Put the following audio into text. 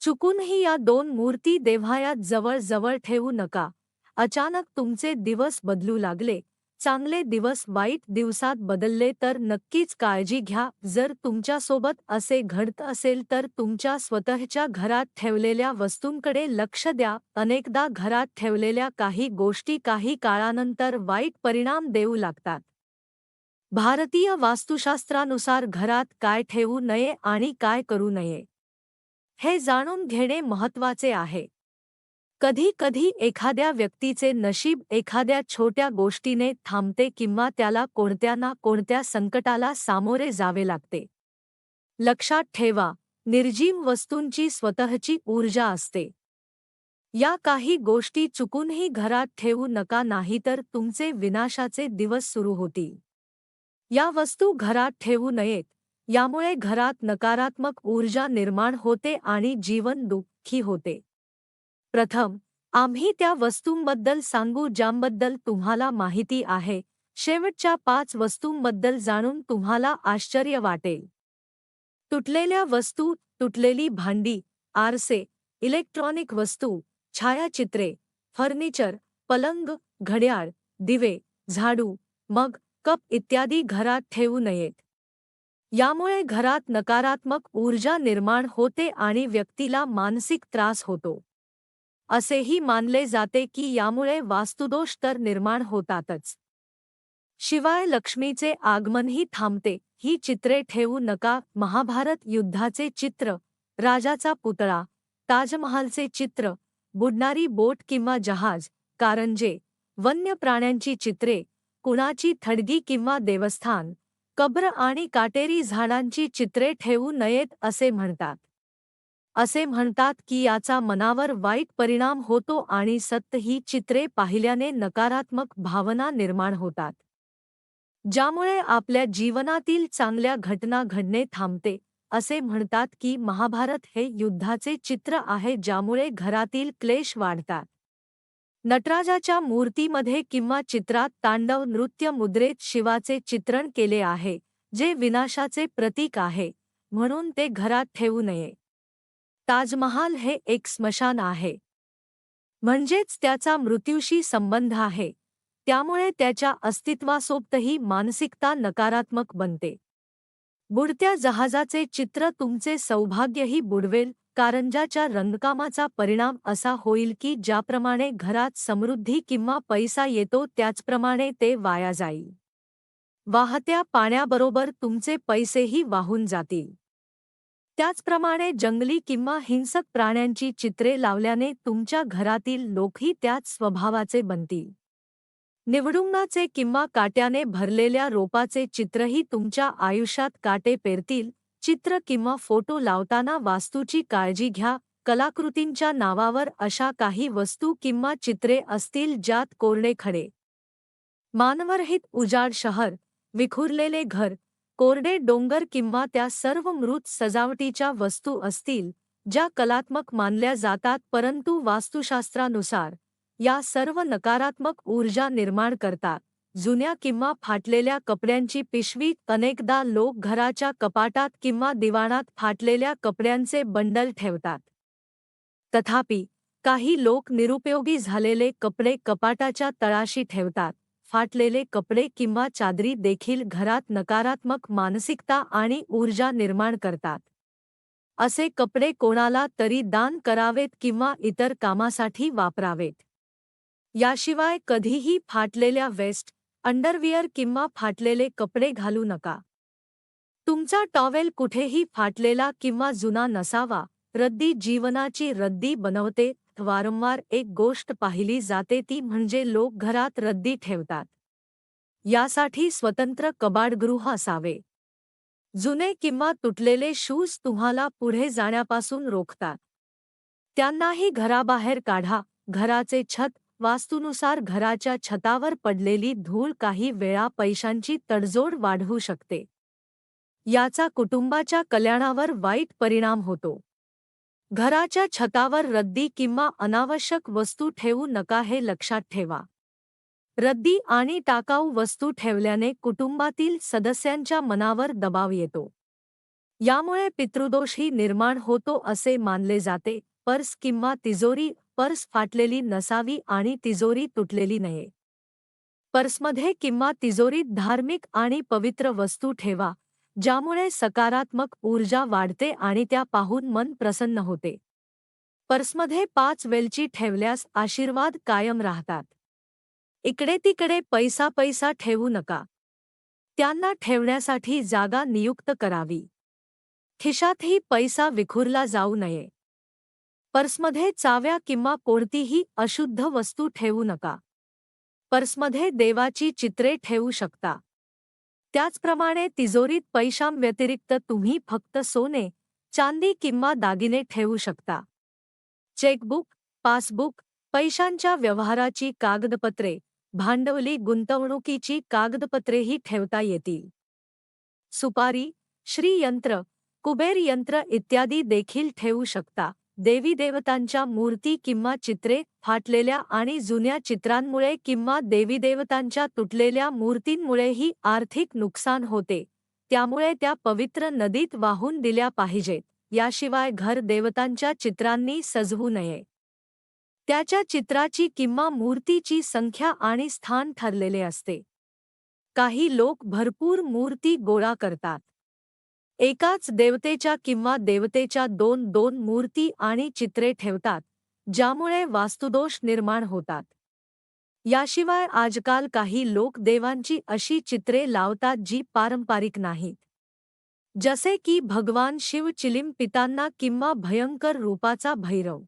चुकूनही या दोन मूर्ती देव्हाऱ्यात जवळ जवळ ठेवू नका. अचानक तुमचे दिवस बदलू लागले, चांगले दिवस वाईट दिवसात बदलले तर नक्कीच काळजी घ्या. जर तुमच्यासोबत असे घडत असेल तर तुमच्या स्वतःच्या घरात ठेवलेल्या वस्तूंकडे लक्ष द्या. अनेकदा घरात ठेवलेल्या काही गोष्टी काही काळानंतर वाईट परिणाम देऊ लागतात. भारतीय वास्तुशास्त्रानुसार घरात काय ठेवू नये आणि काय करू नये हे जाणून घेणे महत्त्वाचे आहे. कधी कधी एखाद्या व्यक्तीचे नशीब एखाद्या छोट्या गोष्टीने थांबते किंवा त्याला कोणत्या ना कोणत्या संकटाला सामोरे जावे लागते. लक्षात ठेवा, निर्जीव वस्तूंची स्वतःची ऊर्जा असते. या काही गोष्टी चुकूनही घरात ठेवू नका, नाहीतर तुमचे विनाशाचे दिवस सुरू होतील. या वस्तू घरात ठेवू नयेत, यामुळे घरात नकारात्मक ऊर्जा निर्माण होते आणि जीवन दुःखी होते. प्रथम, आम्ही त्या वस्तूंबद्दल सांगू ज्यांबद्दल तुम्हाला माहिती आहे. शेवटच्या 5 वस्तूंबद्दल जाणून तुम्हाला आश्चर्य वाटेल. तुटलेल्या वस्तू, तुटलेली भांडी, आरसे, इलेक्ट्रॉनिक वस्तू, छायाचित्रे, फर्निचर, पलंग, घड्याळ, दिवे, झाडू, मग, कप इत्यादी घरात ठेवू नयेत. यामुळे घरात नकारात्मक ऊर्जा निर्माण होते आणि व्यक्तीला मानसिक त्रास होतो. असेही मानले जाते की यामुळे वास्तुदोष तर निर्माण होतातच, शिवाय लक्ष्मीचे आगमनही थांबते. ही चित्रे ठेवू नका. महाभारत युद्धाचे चित्र, राजाचा पुतळा, ताजमहालचे चित्र, बुडणारी बोट किंवा जहाज, कारंजे, वन्य प्राण्यांची चित्रे, कुणाची थडगी किंवा देवस्थान, कब्र आणि काटेरी झाडांची चित्रे ठेवू नयेत असे म्हणतात. असे म्हणतात की याचा मनावर वाईट परिणाम होतो आणि सतत ही चित्रे पाहिल्याने नकारात्मक भावना निर्माण होतात, ज्यामुळे आपल्या जीवनातील चांगल्या घटना घडणे थांबते. असे म्हणतात की महाभारत हे युद्धाचे चित्र आहे ज्यामुळे घरातील क्लेश वाढतात. नटराजाच्या मूर्तीमध्ये किंवा चित्रात तांडव नृत्य मुद्रेत शिवाचे चित्रण केले आहे, जे विनाशाचे प्रतीक आहे, म्हणून ते घरात ठेवू नये. ताजमहाल हे एक स्मशान आहे, म्हणजेच त्याचा मृत्यूशी संबंध आहे, त्यामुळे त्याच्या अस्तित्वासोबतही मानसिकता नकारात्मक बनते. बुडत्या जहाजाचे चित्र तुमचे सौभाग्यही बुडवेल. कारंजाच्या रंगकामाचा परिणाम असा होईल की ज्याप्रमाणे घरात समृद्धी किंवा पैसा येतो त्याचप्रमाणे ते वाया जाईल. वाहत्या पाण्याबरोबर तुमचे पैसेही वाहून जातील. त्याचप्रमाणे जंगली किंवा हिंसक प्राण्यांची चित्रे लावल्याने तुमच्या घरातील लोकही त्याच स्वभावाचे बनतील. निवडुंगाचे किंवा काट्याने भरलेल्या रोपाचे चित्रही तुमच्या आयुष्यात काटे पेरतील. चित्र किंवा फोटो लावताना वास्तूची काळजी घ्या. कलाकृतींच्या नावावर अशा काही वस्तू किंवा चित्रे असतील ज्यात कोरडे खडे, मानवरहित उजाड शहर, विखुरलेले घर, कोरडे डोंगर किंवा त्या सर्व मृत सजावटीच्या वस्तू असतील, ज्या कलात्मक मानल्या जातात परंतु वास्तुशास्त्रानुसार या सर्व नकारात्मक ऊर्जा निर्माण करतात. जुन्या किंवा फाटलेल्या कपड्यांची पिशवी, अनेकदा लोक घराच्या कपाटात किंवा दिवाणात फाटलेल्या कपड्यांचे बंडल ठेवतात. तथापि, काही लोक निरुपयोगी झालेले कपडे कपाटाच्या तळाशी ठेवतात. फाटलेले कपडे किंवा चादरी देखील घरात नकारात्मक मानसिकता आणि ऊर्जा निर्माण करतात. असे कपडे कोणाला तरी दान करावेत किंवा इतर कामासाठी वापरावेत. याशिवाय कधीही फाटलेल्या वेस्ट, अंडरवियर किंवा फाटलेले कपडे घालू नका. तुमचा टॉवेल कुठेही फाटलेला किंवा जुना नसावा. रद्दी जीवनाची रद्दी बनवते. वारंवार एक गोष्ट पाहिली जाते ती म्हणजे लोक घरात रद्दी ठेवतात. यासाठी स्वतंत्र कबाडगृह असावे. जुने किंवा तुटलेले शूज तुम्हाला पुढे जाण्यापासून रोखतात. त्यांनाही घराबाहेर काढा. घराचे छत, वास्तूनुसार घराच्या छतावर पडलेली धूळ काही वेळा पैशांची तडजोड वाढवू शकते. याचा कुटुंबाच्या कल्याणावर वाईट परिणाम होतो. घराच्या छतावर रद्दी किंवा अनावश्यक वस्तू ठेवू नका हे लक्षात ठेवा. रद्दी आणि टाकाऊ वस्तू ठेवल्याने कुटुंबातील सदस्यांच्या मनावर दबाव येतो. यामुळे पितृदोषही निर्माण होतो असे मानले जाते. पर्स किंवा तिजोरी. पर्स फाटलेली नसावी आणि तिजोरी तुटलेली नये. पर्समध्ये किंवा तिजोरीत धार्मिक आणि पवित्र वस्तू ठेवा, ज्यामुळे सकारात्मक ऊर्जा वाढते आणि त्या पाहून मन प्रसन्न होते. पर्समध्ये 5 वेलची ठेवल्यास आशीर्वाद कायम राहतात. इकडे तिकडे पैसा पैसा ठेवू नका. त्यांना ठेवण्यासाठी जागा नियुक्त करावी. खिशातही पैसा विखुरला जाऊ नये. पर्समध्ये चाव्या किंवा कोणतीही अशुद्ध वस्तू ठेवू नका. पर्समध्ये देवाची चित्रे ठेवू शकता. त्याचप्रमाणे तिजोरीत पैशांव्यतिरिक्त तुम्ही फक्त सोने, चांदी किंवा दागिने ठेवू शकता. चेकबुक, पासबुक, पैशांच्या व्यवहाराची कागदपत्रे, भांडवली गुंतवणुकीची कागदपत्रेही ठेवता येतील. सुपारी, श्रीयंत्र, कुबेर यंत्र इत्यादी देखील ठेवू शकता. देवी देवतांच्या मूर्ती किंवा चित्रे. फाटलेल्या आणि जुन्या चित्रांमुळे किंवा देवीदेवतांच्या तुटलेल्या मूर्तींमुळेही आर्थिक नुकसान होते, त्यामुळे त्या पवित्र नदीत वाहून दिल्या पाहिजेत. याशिवाय घर देवतांच्या चित्रांनी सजवू नये. त्याच्या चित्राची किंवा मूर्तीची संख्या आणि स्थान ठरलेले असते. काही लोक भरपूर मूर्ती गोळा करतात. एकाच देवतेच्या किंवा देवतेच्या 2-2 मूर्ती आणि चित्रे ठेवतात, ज्यामुळे वास्तुदोष निर्माण होतात. याशिवाय आजकाल काही लोक देवांची अशी चित्रे लावतात जी पारंपरिक नाहीत. जसे की भगवान शिव चिलिम पितांना किंवा भयंकर रूपाचा भैरव.